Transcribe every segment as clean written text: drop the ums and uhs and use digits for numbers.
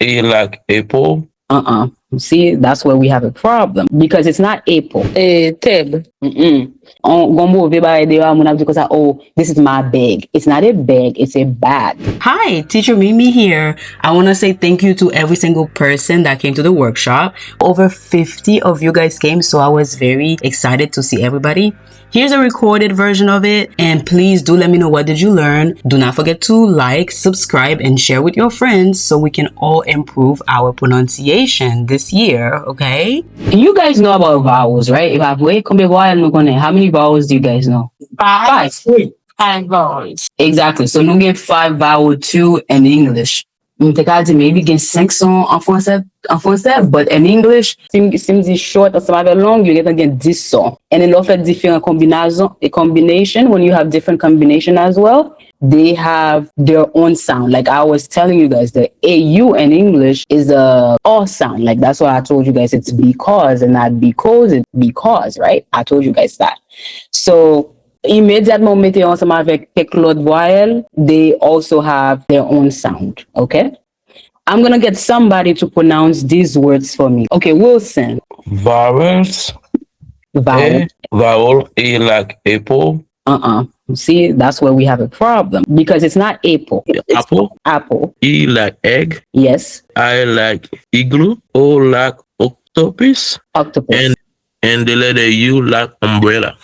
A like apple. See, that's where we have a problem because it's not apple. Teb. Oh, this is my bag. It's not a bag, it's a bag. Hi, Teacher Mimi here. I want to say thank you to every single person that came to the workshop. Over 50 of you guys came, so I was very excited to see everybody. Here's a recorded version of it, and please do let me know what did you learn. Do not forget to like, subscribe, and share with your friends so we can all improve our pronunciation this year, okay? You guys know about vowels, right? If I've how many vowels do you guys know? Five. Five vowels. Exactly. So nous get 5 vowels too in English. Maybe get 5 en français, but in English, si short or something long, you get 10 sons. And then l'on fait different combination, when you have different combination as well, they have their own sound. Like I was telling you guys, the AU in English is a O sound. Like that's why I told you guys it's because and not because, it's because, right? I told you guys that. So immédiatement mettez ensemble avec l'autre voyelle, they also have their own sound, okay? I'm gonna get somebody to pronounce these words for me. Okay, Wilson. Vowels. Vowel. Vowel. A like apple. See, that's where we have a problem because it's not apple. Apple. Apple. E like egg. Yes. I like igloo. O like octopus. Octopus. And the letter U like umbrella.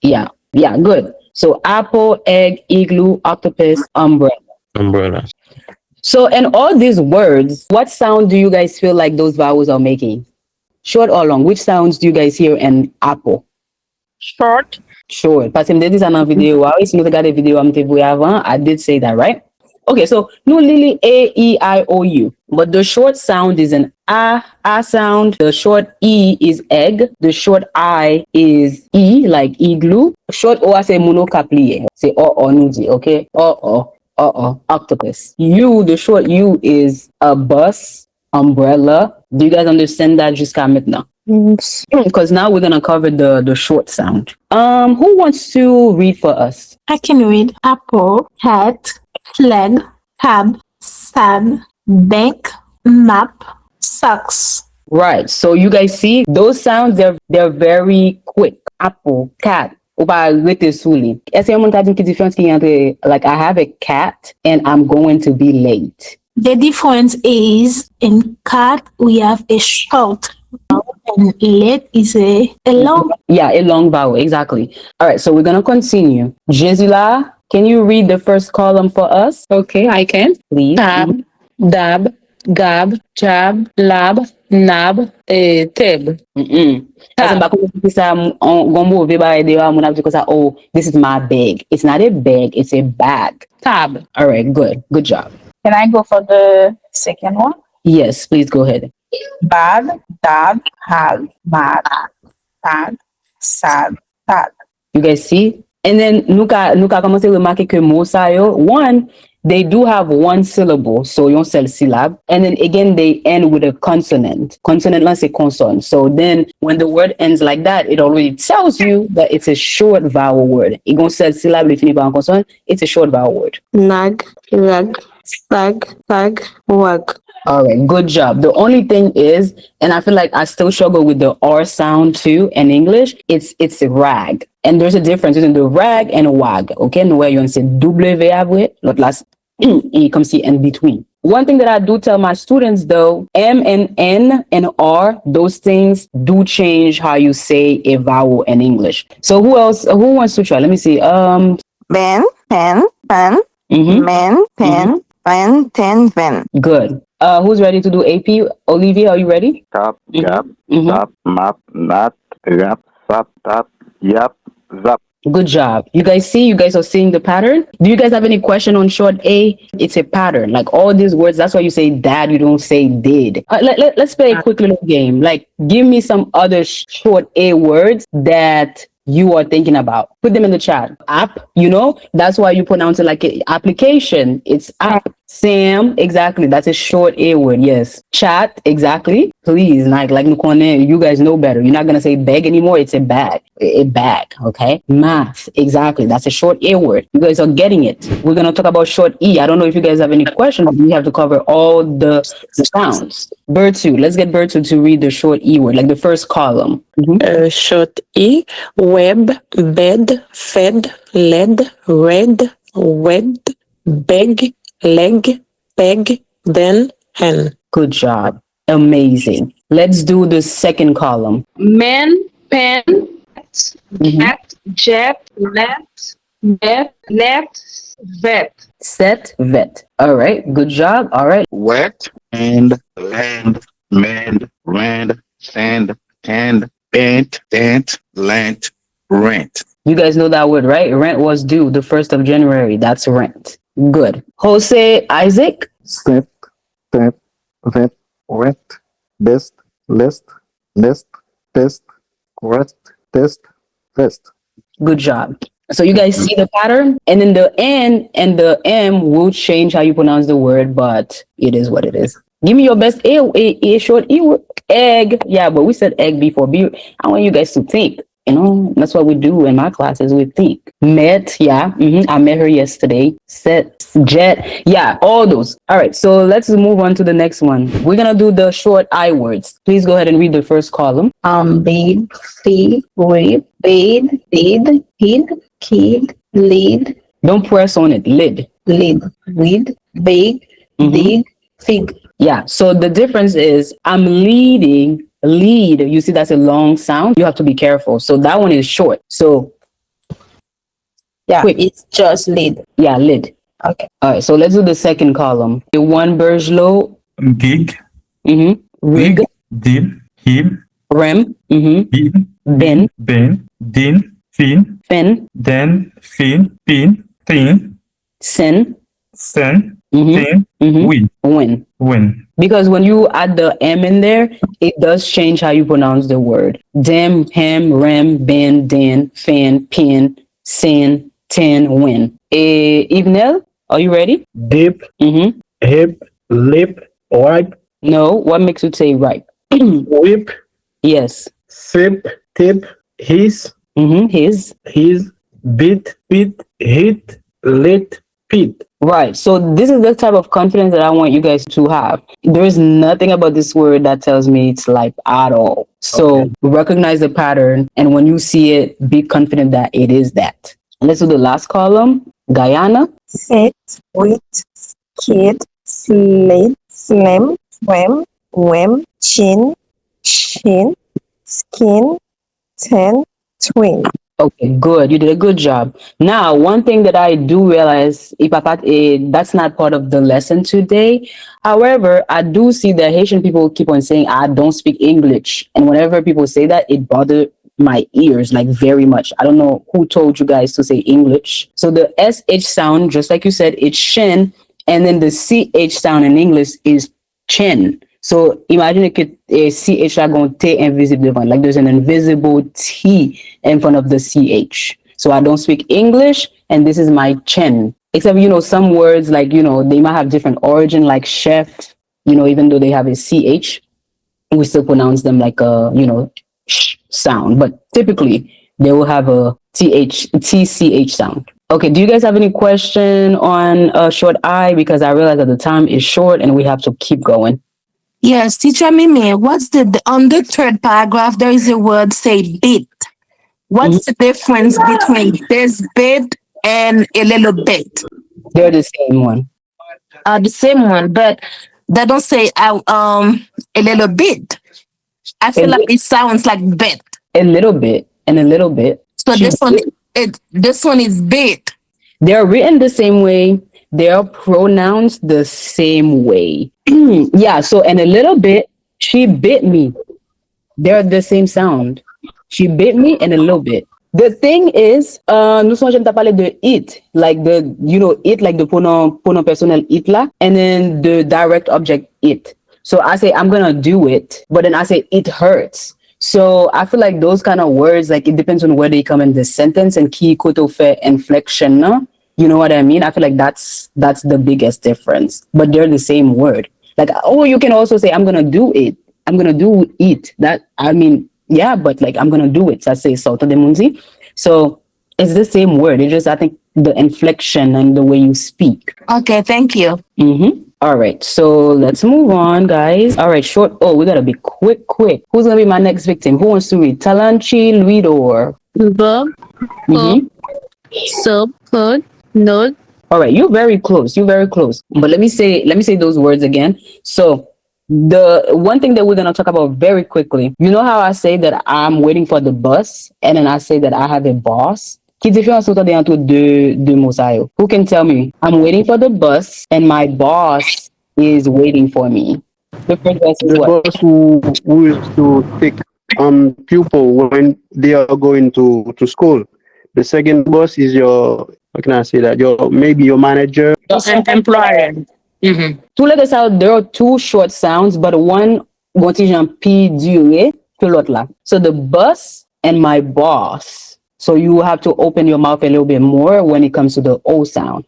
Yeah, good. So apple, egg, igloo, octopus, umbrella. Umbrella. So in all these words, what sound do you guys feel like those vowels are making? Short or long? Which sounds do you guys hear in apple? Short. Short. Parce que me dit ça dans vidéo. Si vous regardez vidéo avant, I did say that, right? Okay, so no lily A, E, I, O, U. But the short sound is an A sound. The short E is egg. The short I is E, like igloo. Short O, I say monocaplier. Say nous dit, okay? Octopus. U, the short U is a bus, umbrella. Do you guys understand that jusqu'à maintenant? Yes. Because now we're gonna cover the short sound. Who wants to read for us? I can read apple, hat, flag, cab, sab, bank, map, socks. Right. So you guys see those sounds, they're very quick. Apple, cat. Like I have a cat and I'm going to be late. The difference is in cat we have a short vowel and late is a long. Yeah, a long vowel, exactly. All right, so we're gonna continue. Jesula, can you read the first column for us? Okay, I can. Please. Tab, dab, gab, jab, lab, nab, teb. Oh, this is my bag. It's not a bag, it's a bag. Tab. All right, good job. Can I go for the second one? Yes, please go ahead. Bad, dab, hag, mad, tag, sad, tag. You guys see? And then nuka commencé à remarquer que mot sa yo, one, they do have one syllable, so yon sel syllable. And then again, they end with a consonant. Consonant là c'est consonant. So then when the word ends like that, it already tells you that it's a short vowel word. It gon sel syllable finit par un consonant, it's a short vowel word. Nag, lag, sag, tag, wag. All right, good job. The only thing is, and I feel like I still struggle with the R sound too in English, it's rag. And there's a difference between the rag and wag. Okay, no way you say W après, l'autre là, il comme si in between. One thing that I do tell my students though, M and N and R, those things do change how you say a vowel in English. So who wants to try? Let me see. Ben, pen, pen, man, pen, pen, ten, pen. Good. Who's ready to do AP? Olivia, are you ready? Tap, gap, zap, map, nat, rap, sap, tap, yap, zap. Good job. You guys see? You guys are seeing the pattern? Do you guys have any question on short A? It's a pattern. Like all these words, that's why you say dad, you don't say did. Let's play a quick little game. Like give me some other short A words that you are thinking about. Put them in the chat. App, that's why you pronounce it like application. It's app. Sam, exactly. That's a short A word. Yes. Chat, exactly. Please, like you guys know better. You're not gonna say beg anymore. It's a bag. A bag. Okay. Math, exactly. That's a short A word. You guys are getting it. We're gonna talk about short E. I don't know if you guys have any questions. We have to cover all the sounds. Bertu, let's get Bertu to read the short E word, like the first column. Short E, web, bed, fed, led, read, wed, beg, leg, peg, then, hen. Good job. Amazing. Let's do the second column. Man, pen, Mhm. jet, net, vet. Set, vet. All right. Good job. All right. Wet and land, mend, rend, send, tend, bent, dent, lent, rent. You guys know that word, right? Rent was due the 1st of January. That's rent. Good. Jose Isaac. Set, step, vet, wet, best, list, test, quest, test, fest. Good job. So you guys see the pattern? And then the N and the M will change how you pronounce the word, but it is what it is. Give me your best A short E word. Egg. Yeah, but we said egg before. I want you guys to think. You know, that's what we do in my classes. We think. Met. Yeah. I met her yesterday. Set. Jet. Yeah, all those. All right. So let's move on to the next one. We're going to do the short I words. Please go ahead and read the first column. Babe, feed, rape, bathe, lead, hid, kid, lead, Don't press on it. Lid. weed, big, dig, fig. Yeah. So the difference is I'm leading, lead. You see, that's a long sound. You have to be careful. So that one is short. So yeah, Wait, it's just lead. yeah, lid. Okay. All right. So let's do the second column. The one Bergelo. Gig, Rig. wig, dil, hil, Rem. bin, Ben. ben, din, fin, Fen. den, fin, pin, tin, Sen. sen, Mm-hmm. tin, win, Win. win. Because when you add the M in there, it does change how you pronounce the word. Dem, hem, rem, ben, den, fan, pin, sin, tin, win. Evenel, are you ready? Dip, hip, lip, wipe, No. What makes you say right? whip, Yes. sip, tip, his, His. bit, pit, hit, lit, pit. Right. So this is the type of confidence that I want you guys to have. There is nothing about this word that tells me it's like at all. So recognize the pattern. And when you see it, be confident that it is that. Let's do the last column. Guyana. Sit, wit, kid, slid, slim, swim, whim, chin, skin, ten, twin. Okay, good. You did a good job. Now, one thing that I do realize, that's not part of the lesson today. However, I do see that Haitian people keep on saying, I don't speak English. And whenever people say that, it bothers my ears like very much. I don't know who told you guys to say English. So the SH sound, just like you said, it's shin. And then the CH sound in English is chin. So imagine a CH like on T invisible, like there's an invisible T in front of the CH. So I don't speak English and this is my chin. Except, some words like, they might have different origin, like chef, even though they have a CH, we still pronounce them like a, sh sound. But typically they will have a TCH sound. Okay, do you guys have any question on short I? Because I realize that the time is short and we have to keep going. Yes, teacher Mimi, what's on the third paragraph, there is a word say bit. What's the difference between this bit and a little bit? They're the same one. The same one, but they don't say a little bit. I feel like it sounds like bit. A little bit and a little bit. So this one is bit. They're written the same way. They are pronounced the same way. Yeah, so and a little bit, she bit me. They're the same sound. She bit me and a little bit. The thing is, nous sommes j'aime parler de it, like it, like the pronoun personnel it là, and then the direct object it. So I say, I'm gonna do it, but then I say, it hurts. So I feel like those kind of words, like it depends on where they come in the sentence and key koto fait inflection, no? You know what I mean? I feel like that's the biggest difference. But they're the same word. Like, oh, you can also say, I'm gonna do it. I'm gonna do it. That, I mean, yeah, but like I'm gonna do it. So I say solta de munzi. So it's the same word. It's just, I think, the inflection and the way you speak. Okay, thank you. All right, so let's move on, guys. All right, short. Oh, we gotta be quick. Who's gonna be my next victim? Who wants to read? Talanchi, Luidor. Verb, sub, code, node. All right, you're very close. But let me say those words again. So the one thing that we're gonna talk about very quickly. You know how I say that I'm waiting for the bus, and then I say that I have a boss. Qui différence entre deux mots ça yo? Who can tell me? I'm waiting for the bus, and my boss is waiting for me. The first verse is The what? boss who is to take pupil when they are going to school. The second boss is your, how can I say that? Maybe your manager. Employer. Two letters out, there are two short sounds, but one gontijan P duré que l'autre là. So the bus and my boss. So you have to open your mouth a little bit more when it comes to the O sound.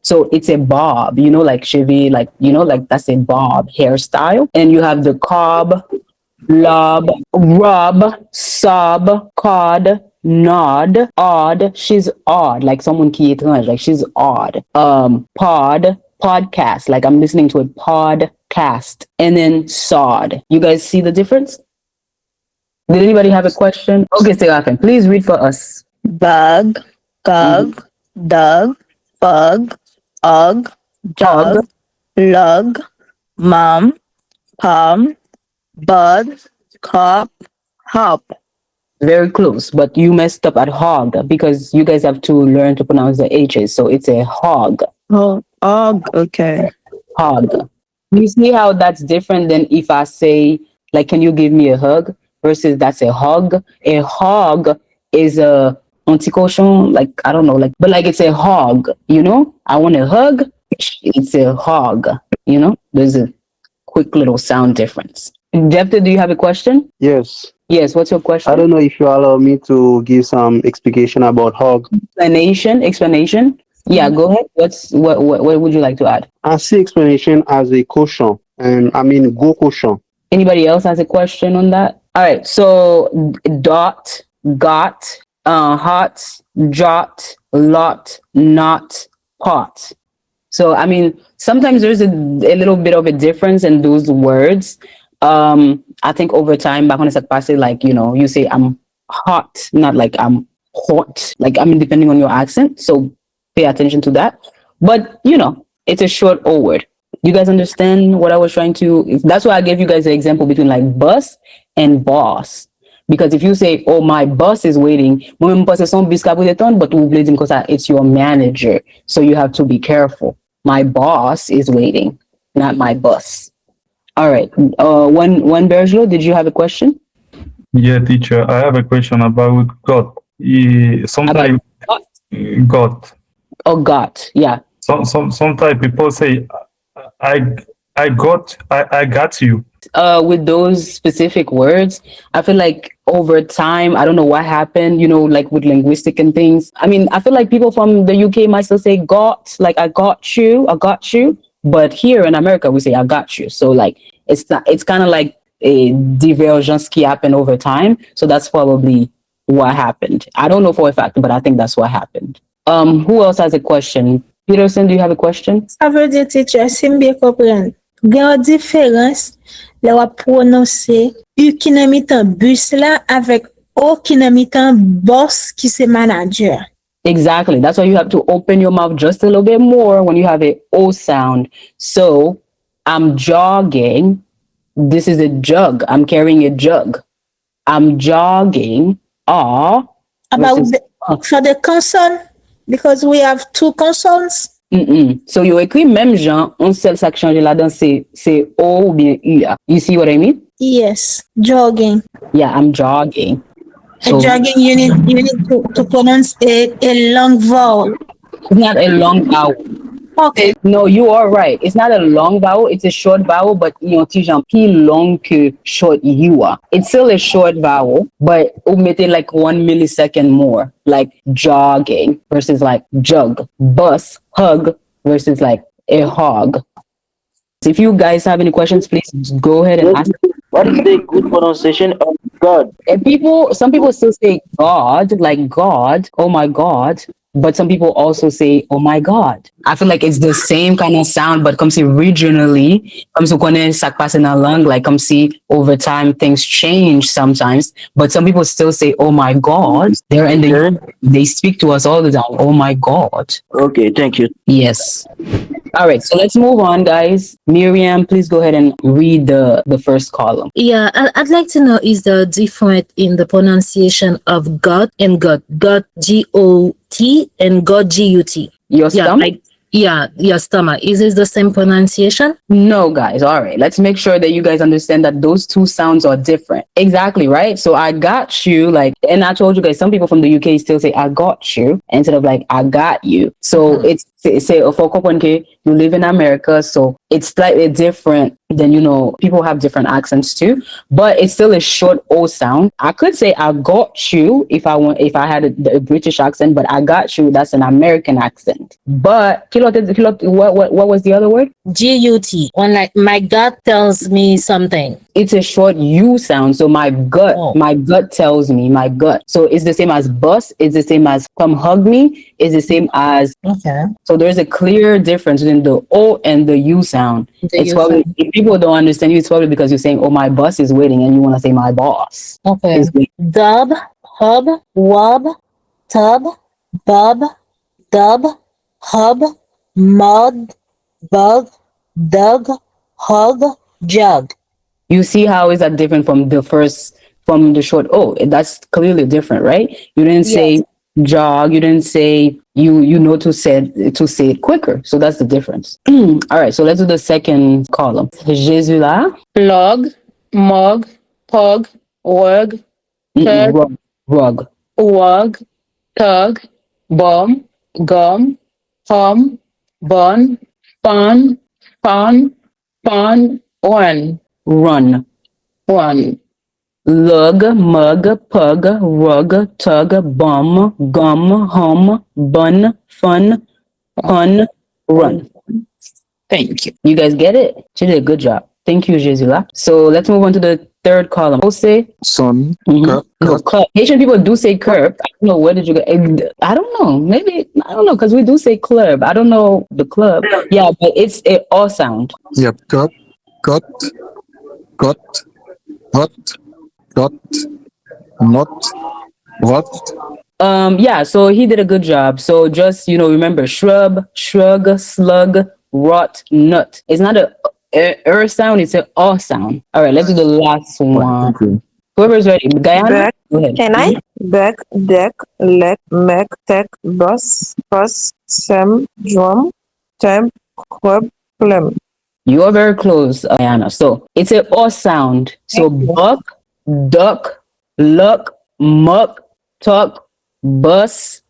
So it's a bob, you know, like chevy, like, you know, like that's a bob hairstyle. And you have the cob, lob, rub, sob, cod, nod, odd. She's odd, like someone qui est étrange, like she's odd. Podcast, like I'm listening to a podcast. And then sod. You guys see the difference? Did anybody have a question? Okay, Serafin, please read for us. Bug, gug, dug, bug, ug, jug, lug, mom, palm, bud, cop, hop. Very close, but you messed up at hog because you guys have to learn to pronounce the H's. So it's a hog. Oh, okay. Hog. You see how that's different than if I say, like, can you give me a hug? Versus that's a hog. A hog is a anti-cochon, like, I don't know, like, but like it's a hog, you know? I want a hug. It's a hog, you know? There's a quick little sound difference. Jeff, do you have a question? Yes. Yes, what's your question? I don't know if you allow me to give some explanation about hog. Explanation? Yeah, go ahead. What would you like to add? I see explanation as a cochon, and I mean go cochon. Anybody else has a question on that? All right, so dot, got, hot, jot, lot, not, pot. So, I mean, sometimes there's a little bit of a difference in those words. I think over time, back when it's like, you know, you say I'm hot, not like I'm hot. Like, I mean, depending on your accent. So pay attention to that. But, you know, it's a short O word. You guys understand what I was trying to... That's why I gave you guys the example between like bus and boss. Because if you say, oh, my boss is waiting, but it's your manager. So you have to be careful. My boss is waiting, not my bus. All right. One Bergelo, did you have a question? Yeah, teacher, I have a question about got. Sometimes got. Oh, got. Yeah. Sometimes people say, I got you. With those specific words, I feel like over time, I don't know what happened, you know, like with linguistic and things. I mean, I feel like people from the UK might still say got, like I got you. But here in America, we say I got you. So like, it's kind of like a divergence qui happened over time. So that's probably what happened. I don't know for a fact, but I think that's what happened. Who else has a question? Peterson, do you have a question? Ça veut dire, teacher, si m'bien comprendre, gen différence le wap prononcer U qui nan mitan bus là avec O qui nan mitan boss qui c'est manager. Exactly. That's why you have to open your mouth just a little bit more when you have a O sound. So I'm jogging. This is a jug. I'm carrying a jug. I'm jogging. About for the consonant, because we have two consonants. So you écrit même genre, un seul sac changer là-dedans, c'est O ou bien U. You see what I mean? Yes, jogging. Yeah, I'm jogging. So, jogging, you need to pronounce a long vowel. It's not a long vowel. Okay. No, you are right. It's not a long vowel. It's a short vowel, but Tijan plus long que short you are. It's still a short vowel, but omit it like 1 millisecond more, like jogging versus like jug, bus, hug versus like a hog. If you guys have any questions, please go ahead and ask. What is the good pronunciation of God? And some people still say God, like God, oh my God. But some people also say, oh my God. I feel like it's the same kind of sound, but come see regionally, come see kone sak passe nan lang, like come see over time things change sometimes. But some people still say, oh my God. They're in they speak to us all the time. Oh my God. Okay, thank you. Yes. All right, so let's move on, guys. Miriam, please go ahead and read the first column. Yeah, I'd like to know is the difference in the pronunciation of God and God. God, G-O-T and God, G-U-T. Your stomach? Your stomach. Is it the same pronunciation? No, guys. All right. Let's make sure that you guys understand that those two sounds are different. Exactly, right? So I got you, like, and I told you guys, some people from the UK still say I got you instead of like I got you. So it's say for Konprann, you live in America, so it's slightly different than people have different accents too, but it's still a short O sound. I could say I got you if I had a British accent, but I got you, that's an American accent. But what was the other word? G-U-T. When like my gut tells me something. It's a short U sound. So my gut tells me, my gut. So it's the same as bus, it's the same as come hug me, it's the same as. Okay. So there's a clear difference between the O and the U sound. If people don't understand you, it's probably because you're saying, oh, my bus is waiting, and you want to say my boss. Okay. Dub, hub, wub, tub, bub, dub, hub, mud, bug, dug, hug, jug. You see how is that different from the short O? That's clearly different, right? You didn't say jog. You didn't say to say it quicker. So that's the difference. All right. So let's do the second column. Jésus là. Log, mug, pug, wug, tug, Rug. wug, tug, bum, gum, hum, bun, fun, one. Run. One. Lug, mug, pug, rug, tug, bum, gum, hum, bun, fun, run. Thank you. You guys get it? She did a good job. Thank you, Jesula. So let's move on to the third column. We'll say son. No, club. Haitian people do say curb. I don't know, where did you get? I don't know. Maybe I don't know, because we do say club. I don't know the club. Yeah, but it's a all sound. Yep. Got, hot, not, what? Yeah, so he did a good job. So just, remember shrub, shrug, slug, rot, nut. It's not a sound, it's an all sound. All right, let's do the last one. Okay. Whoever's ready. Guyana? Go ahead. Can I? Back, deck, leg, make, tech, bus, bus, sam, drum, temp, crumb, plum. You are very close, Guyana. So it's an all sound. So buck, duck, luck, muck, tuck, bus,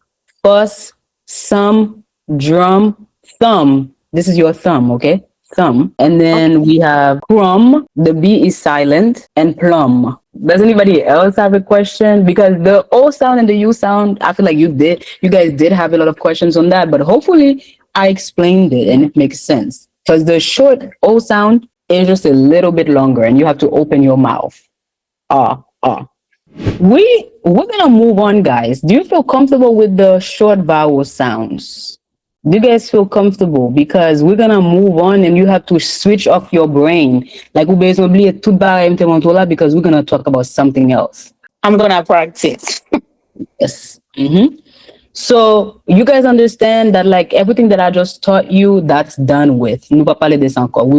fuss, sum, drum, thumb. This is your thumb, okay? Thumb. And then we have crumb, the B is silent, and plum. Does anybody else have a question? Because the O sound and the U sound, I feel like you guys did have a lot of questions on that, but hopefully I explained it and it makes sense. Because the short O sound is just a little bit longer and you have to open your mouth. We're gonna move on, guys. Do you feel comfortable with the short vowel sounds? Do you guys feel comfortable? Because we're gonna move on and you have to switch off your brain. Like because we're gonna talk about something else. I'm gonna practice. Yes. So you guys understand that like everything that I just taught you, that's done with. We're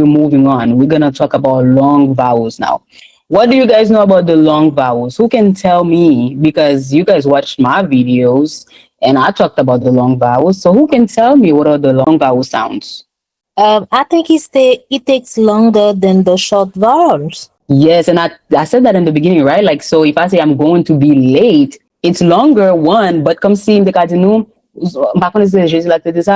moving on. We're gonna talk about long vowels now. What do you guys know about the long vowels? Who can tell me? Because you guys watched my videos and I talked about the long vowels. So who can tell me what are the long vowel sounds? I think it takes longer than the short vowels. Yes, and I said that in the beginning, right? Like, so if I say I'm going to be late, it's longer, one, but come see in the Kadinu, back when they say like this,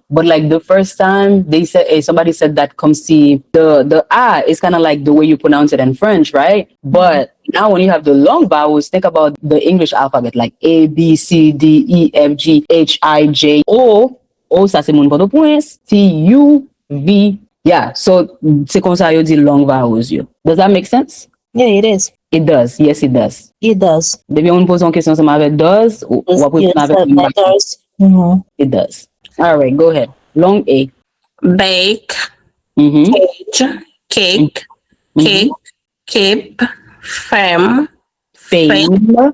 but like the first time they said, somebody said that come see the A is kind of like the way you pronounce it in French, right? But now when you have the long vowels, think about the English alphabet like A, B, C, D, E, F, G, H, I, J, O. O, ça c'est mon point de point. T, U, V. Yeah, so c'est comme ça you dit long vowels. Does that make sense? Yeah, it is. It does. Yes, it does. It does. Depuis on pose une question ça m'avait does ou après Yes, m'avait that does. Mhm. it does. All right, go ahead. Long A. Bake, cake, cake, keep, fame, fame,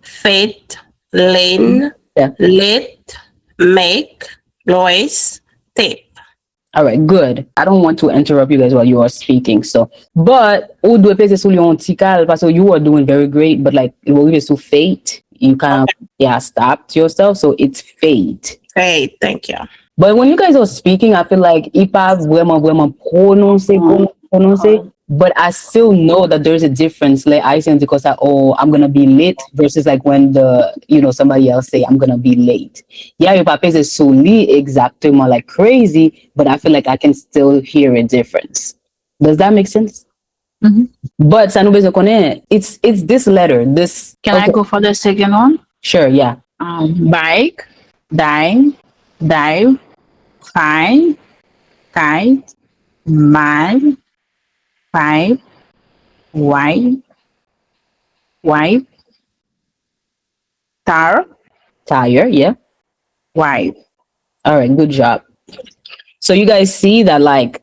fate, lean, lit, make, noise, tape. All right, good. I don't want to interrupt you guys while you are speaking. So, but ou doit peser sur yon tical parce que you are doing very great, but like it will give you fate. You kind of stopped yourself, so it's fate. Great, thank you. But when you guys are speaking, I feel like if I vraiment prononcer, but I still know that there's a difference. Like I say because I'm gonna be late versus like when somebody else say I'm gonna be late. Yeah, your papa is solely exactement like crazy, but I feel like I can still hear a difference. Does that make sense? But ça nous besoin connaître. It's this letter. This. Can I go for the second one? Sure. Yeah. Bike, dime, dive, fine, kite, mile, pipe, wipe, tire, yeah. Wipe. All right, good job. So you guys see that like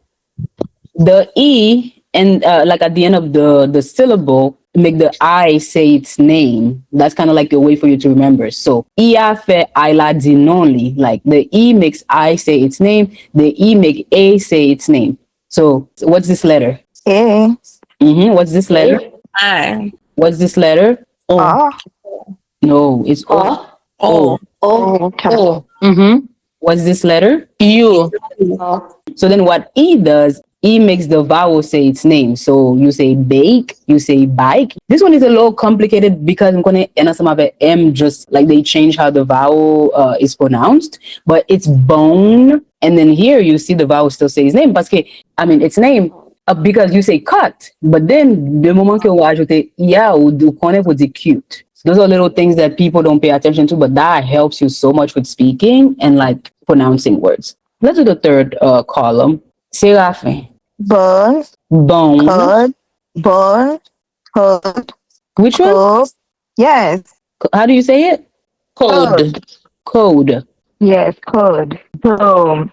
the E and like at the end of the syllable make the I say its name. That's kind of like a way for you to remember. So I a fait I la dit non li. Like the E makes I say its name. The E make A say its name. So what's this letter? A. What's this letter? I. What's this letter? O. No, it's O. O. O. What's this letter? U. So then what E does, E makes the vowel say its name. So you say bake, you say bike. This one is a little complicated because I'm going to end some of it M just like they change how the vowel is pronounced, but it's bone. And then here you see the vowel still say its name. Its name because you say cut, but then the moment que vous ajoutez ya ou du connaît vous dit cute. Those are little things that people don't pay attention to, but that helps you so much with speaking and like pronouncing words. Let's do the third column. Séraphin. Bone. Bone. Code. Bone. Code. Which one? Code. Yes. How do you say it? Code. Code. Yes, code. Dome.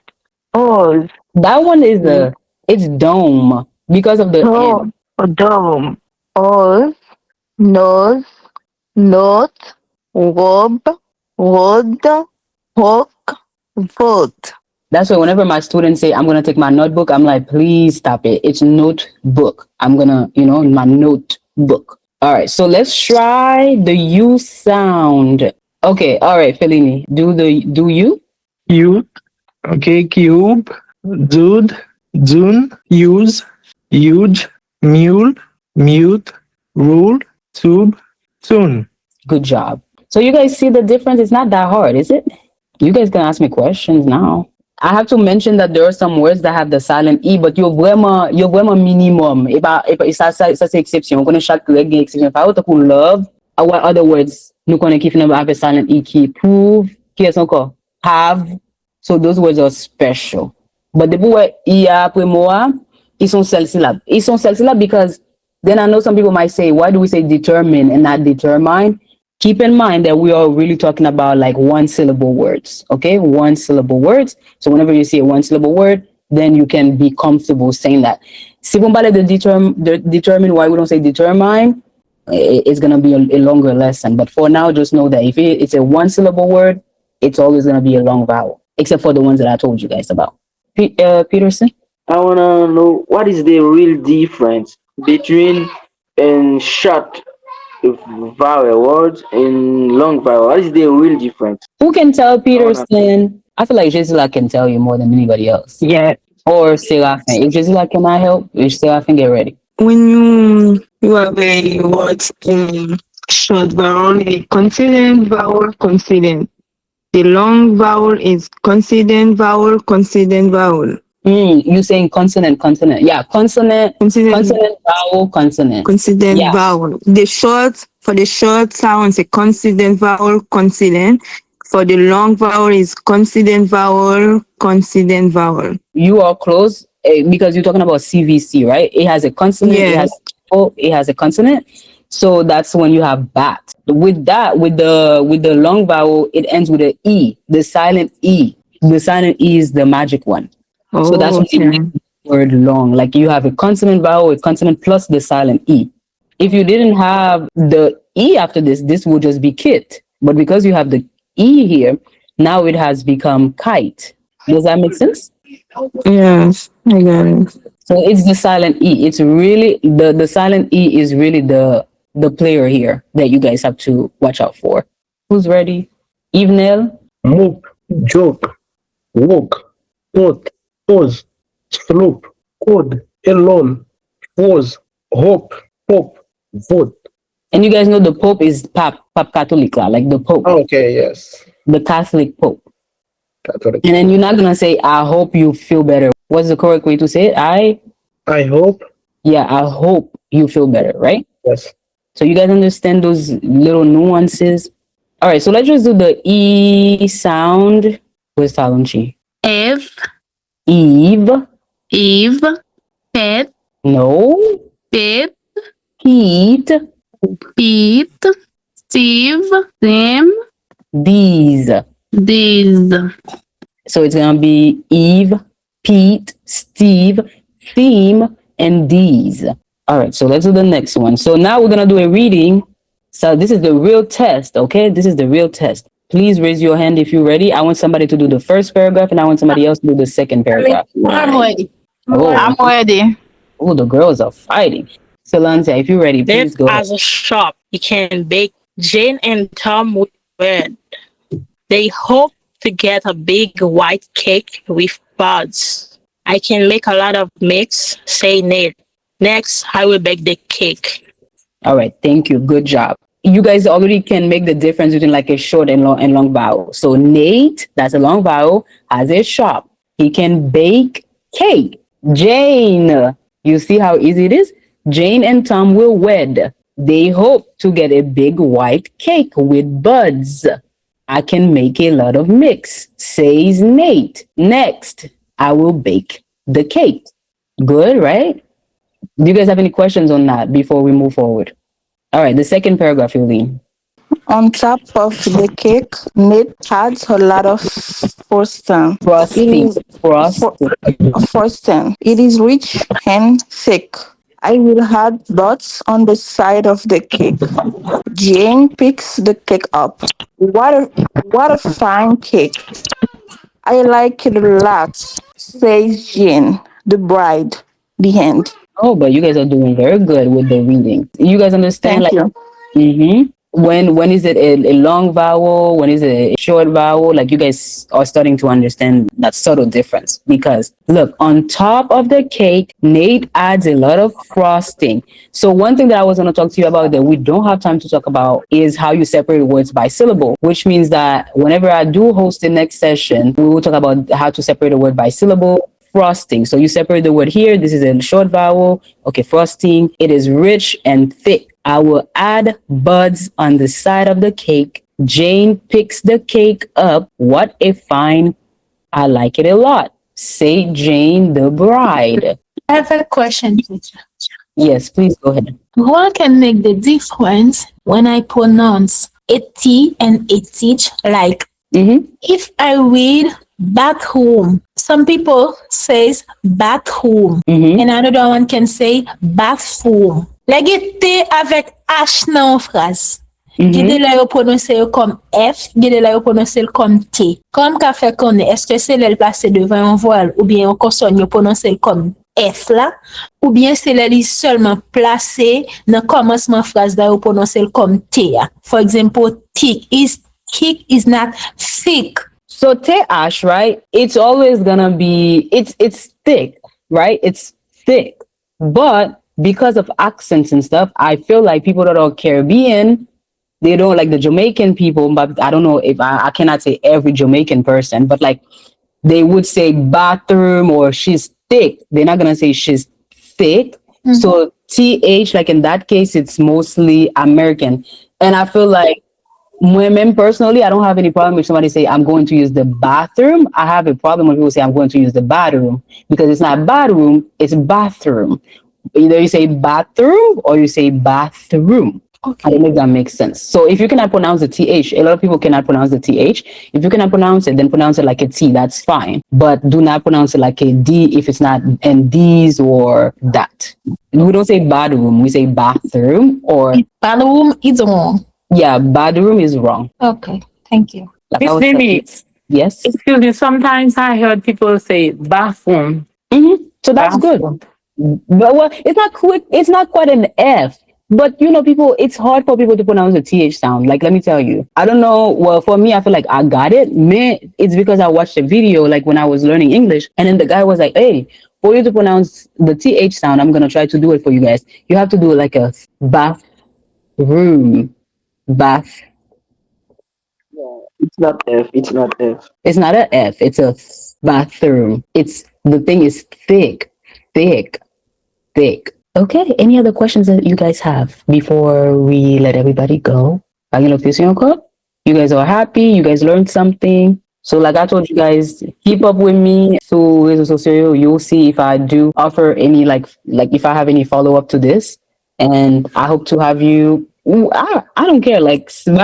O's. That one is it's dome because of the Dome. Dome. O's. Nose. Note. Robe. Road. Hook. Vote. That's why whenever my students say, I'm going to take my notebook, I'm like, please stop it. It's notebook. I'm going to, my notebook. All right. So let's try the U sound. Okay. All right. Fellini, do you? You. Okay. Cube. Dude. Dune. Use. Huge. Mule. Mute. Rule. Tube. Tune. Good job. So you guys see the difference? It's not that hard, is it? You guys can ask me questions now. I have to mention that there are some words that have the silent E, but you're vraiment minimum. Ça c'est exception. On connaît chaque règle exception. Par exemple, pour love, what other words nous connaît qui finissent avec silent E, qui prove, qui est encore have. So those words are special. But the boy ia après moi, ils sont celles-là. Ils sont celles-là because then I know some people might say, why do we say determine and not determine? Keep in mind that we are really talking about like one syllable words, okay? One syllable words. So whenever you see a one syllable word, then you can be comfortable saying that. Si vous parlez de determine, why we don't say determine, it's going to be a longer lesson. But for now, just know that if it's a one syllable word, it's always going to be a long vowel, except for the ones that I told you guys about. Peterson? I want to know what is the real difference between short vowel words and long vowel. What is the real difference? Who can tell Peterson? I feel like Jesila can tell you more than anybody else. Yeah. Or Seraphin. If Jesila, can I help? If Seraphin, get ready. When you have a word short vowel is consonant vowel consonant. The long vowel is consonant vowel consonant vowel. You saying consonant, consonant. Yeah, consonant, consonant, vowel, consonant. Consonant Yeah. vowel. For the short sound, it's consonant vowel consonant. For the long vowel is consonant vowel consonant vowel. You are close because you're talking about CVC, right? It has a consonant, it has a consonant. So that's when you have bat. With that, with the long vowel, it ends with an E, the silent E. The silent E is the magic one. So that's what it makes the word long. Like you have a consonant vowel, a consonant plus the silent E. If you didn't have the E after this, this would just be kit. But because you have the E here, now it has become kite. Does that make sense? Yes, I got it. So it's the silent E. It's really the silent E is really the player here that you guys have to watch out for. Who's ready? Evenel? Move, joke, walk, put, pause, slope, code, alone, pause, hope, pop, vote. And you guys know the Pope is Pap Catholic, like the Pope. Okay, yes. The Catholic Pope. Catholic. And then you're not gonna say, I hope you feel better. What's the correct way to say it? I hope. Yeah, I hope you feel better, right? Yes. So you guys understand those little nuances? All right, so let's just do the E sound. Where's Talonchi? Eve, Eve, Pet, no, Pete, Pete, Steve, Sam, these. So it's gonna be Eve, Pete, Steve, theme, and these. All right, so let's do the next one. So now we're gonna do a reading. So this is the real test, okay? This is the real test. Please raise your hand if you're ready. I want somebody to do the first paragraph and I want somebody else to do the second paragraph. I'm ready. Oh. I'm ready. Oh, the girls are fighting. Solantia, if you're ready, please go ahead. As a shop, you can bake Jane and Tom with bread. They hope to get a big white cake with buds. I can make a lot of mix, say Nate. Next, I will bake the cake. All right, thank you. Good job. You guys already can make the difference between like a short and long vowel. So Nate, that's a long vowel, has a shop. He can bake cake. Jane, you see how easy it is? Jane and Tom will wed. They hope to get a big white cake with buds. I can make a lot of mix, says Nate. Next, I will bake the cake. Good, right? Do you guys have any questions on that before we move forward? All right, the second paragraph, Eileen. On top of the cake, Nate adds a lot of frosting. Frosting. It is rich and thick. I will add dots on the side of the cake. Jane picks the cake up. What a fine cake. I like it a lot, says Jane, the bride. The end. Oh, but you guys are doing very good with the reading. You guys understand? Thank you. When is it a long vowel? When is it a short vowel? Like you guys are starting to understand that subtle difference. Because look, on top of the cake, Nate adds a lot of frosting. So one thing that I was going to talk to you about that we don't have time to talk about is how you separate words by syllable, which means that whenever I do host the next session, we will talk about how to separate a word by syllable. Frosting. So you separate the word here. This is a short vowel. Okay, frosting. It is rich and thick. I will add buds on the side of the cake. Jane picks the cake up. What a fine. I like it a lot. Say Jane the bride. I have a question, teacher. Yes, please go ahead. What can make the difference when I pronounce a T and a teach? Like, if I read bathroom, some people says bathroom, and another one can say bathroom. Like T avec H nan phrase. Gede la yo prononce comme F, gede la yo prononce comme T. Comme ka fait connaît, est-ce que c'est l'elle placé devant un voile ou bien un consonne yo prononce comme F là, ou bien c'est l'elle seulement placé dans commencement phrase là yo prononce comme T. For example, thick is not thick. So TH, right? It's always gonna be, it's thick, right? It's thick. But because of accents and stuff, I feel like people that are Caribbean, they don't like the Jamaican people, but I don't know if I cannot say every Jamaican person, but like they would say bathroom or she's thick. They're not gonna say she's thick. So TH, like in that case, it's mostly American. And I feel like women personally, I don't have any problem if somebody say I'm going to use the bathroom. I have a problem when people say I'm going to use the bathroom because it's not bathroom, it's bathroom. Either you say bathroom or you say bathroom. Okay. I don't know if that makes sense. So if you cannot pronounce the TH, a lot of people cannot pronounce the TH. If you cannot pronounce it, then pronounce it like a T. That's fine. But do not pronounce it like a D if it's not in these or that. We don't say bathroom. We say bathroom or... Bathroom is wrong. Yeah, bathroom is wrong. Okay, thank you. Like Miss Mimi, yes? excuse me, sometimes I heard people say bathroom. So that's good. But well, it's not quick. It's not quite an F. But you know, people, it's hard for people to pronounce the TH sound. Like, let me tell you, I don't know. Well, for me, I feel like I got it. It's because I watched a video, like when I was learning English, and then the guy was like, hey, for you to pronounce the TH sound, I'm going to try to do it for you guys. You have to do it like a bathroom. Bath. It's not F. It's not F. It's not an F. It's a bathroom. The thing is thick. Okay. Any other questions that you guys have before we let everybody go? You guys are happy. You guys learned something. So like I told you guys, keep up with me. So you'll see if I do offer any like if I have any follow up to this. And I hope to have you. I don't care. Like feel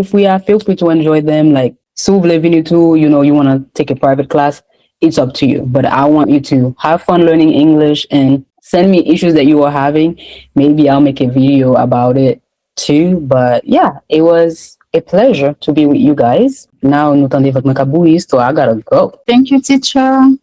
free to enjoy them. Like you want to take a private class. It's up to you. But I want you to have fun learning English and send me issues that you are having. Maybe I'll make a video about it too. But yeah, it was a pleasure to be with you guys. Now, so I gotta go. Thank you, teacher.